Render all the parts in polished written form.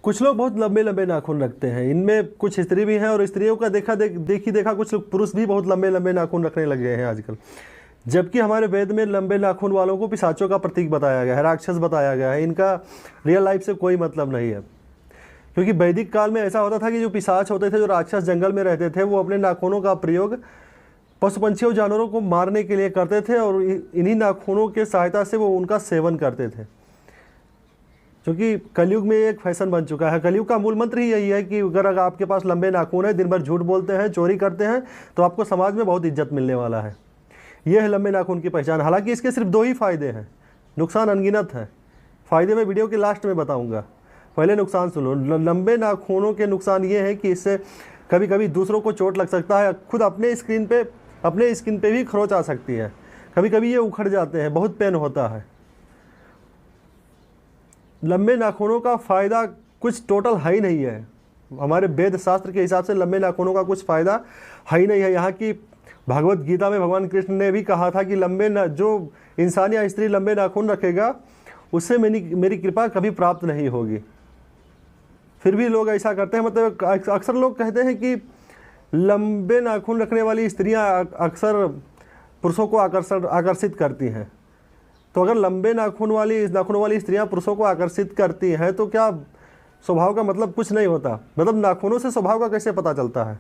कुछ लोग बहुत लंबे लंबे नाखून रखते हैं, इनमें कुछ स्त्री भी हैं और स्त्रियों का देखा कुछ लोग पुरुष भी बहुत लंबे लंबे नाखून रखने लग गए हैं आजकल। जबकि हमारे वेद में लंबे नाखून वालों को पिशाचों का प्रतीक बताया गया है, राक्षस बताया गया है। इनका रियल लाइफ से कोई मतलब नहीं है, क्योंकि वैदिक काल में ऐसा होता था कि जो पिशाच होते थे, जो राक्षस जंगल में रहते थे, वो अपने नाखूनों का प्रयोग पशु पंछियों जानवरों को मारने के लिए करते थे और इन्हीं नाखूनों के सहायता से वो उनका सेवन करते थे। क्योंकि कलयुग में एक फैशन बन चुका है। कलयुग का मूल मंत्र ही यही है कि अगर आपके पास लंबे नाखून है, दिन भर झूठ बोलते हैं, चोरी करते हैं, तो आपको समाज में बहुत इज्जत मिलने वाला है। यह है लंबे नाखून की पहचान। हालांकि इसके सिर्फ 2 ही फायदे हैं, नुकसान अनगिनत है। फायदे मैं वीडियो के लास्ट में बताऊंगा, पहले नुकसान सुनो। लंबे नाखूनों के नुकसान ये है कि इससे कभी कभी दूसरों को चोट लग सकता है, खुद अपने स्किन पे भी खरोंच आ सकती है, कभी कभी ये उखड़ जाते हैं, बहुत पेन होता है। लंबे नाखूनों का फ़ायदा कुछ टोटल है ही नहीं है। हमारे वेद शास्त्र के हिसाब से लंबे नाखूनों का कुछ फ़ायदा है ही नहीं है। यहाँ की भगवत गीता में भगवान कृष्ण ने भी कहा था कि जो इंसान या स्त्री लंबे नाखून रखेगा उससे मेरी कृपा कभी प्राप्त नहीं होगी। फिर भी लोग ऐसा करते हैं। मतलब अक्सर लोग कहते हैं कि लंबे नाखून रखने वाली स्त्रियां अक्सर पुरुषों को आकर्षित करती हैं। तो अगर लंबे नाखून वाली स्त्रियां पुरुषों को आकर्षित करती हैं तो क्या स्वभाव का मतलब कुछ नहीं होता? मतलब नाखूनों से स्वभाव का कैसे पता चलता है?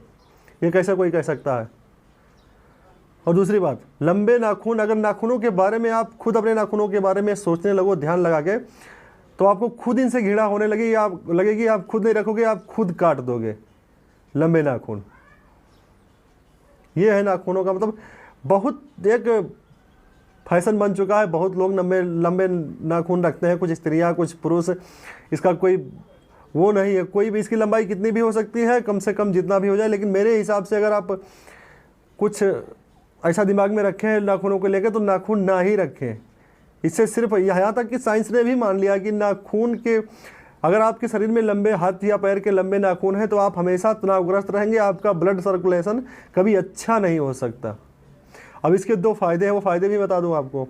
ये कैसे कोई कह सकता है? और दूसरी बात, लंबे नाखून, अगर नाखूनों के बारे में आप खुद अपने नाखूनों के बारे में सोचने लगो, ध्यान लगा के, तो आपको खुद इनसे घृणा होने लगेगी। लगेगी आप खुद नहीं रखोगे, आप खुद काट दोगे लंबे नाखून। ये है नाखूनों का मतलब। बहुत एक फैशन बन चुका है, बहुत लोग लंबे नाखून रखते हैं, कुछ स्त्रियां कुछ पुरुष। इसका कोई वो नहीं है, कोई भी इसकी लंबाई कितनी भी हो सकती है, कम से कम जितना भी हो जाए। लेकिन मेरे हिसाब से अगर आप कुछ ऐसा दिमाग में रखें हैं नाखूनों को लेकर, तो नाखून ना ही रखें। इससे सिर्फ यहाँ तक कि साइंस ने भी मान लिया कि नाखून के, अगर आपके शरीर में लंबे हाथ या पैर के लंबे नाखून हैं तो आप हमेशा तनावग्रस्त रहेंगे, आपका ब्लड सर्कुलेशन कभी अच्छा नहीं हो सकता। अब इसके 2 फायदे हैं, वो फायदे भी बता दूं आपको।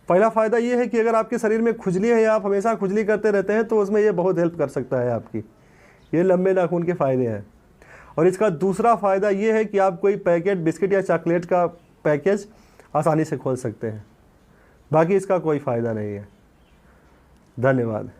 पहला फ़ायदा ये है कि अगर आपके शरीर में खुजली है या आप हमेशा खुजली करते रहते हैं तो उसमें ये बहुत हेल्प कर सकता है आपकी। ये लंबे नाखून के फ़ायदे हैं। और इसका दूसरा फ़ायदा ये है कि आप कोई पैकेट बिस्किट या चॉकलेट का पैकेज आसानी से खोल सकते हैं। बाकी इसका कोई फ़ायदा नहीं है। धन्यवाद।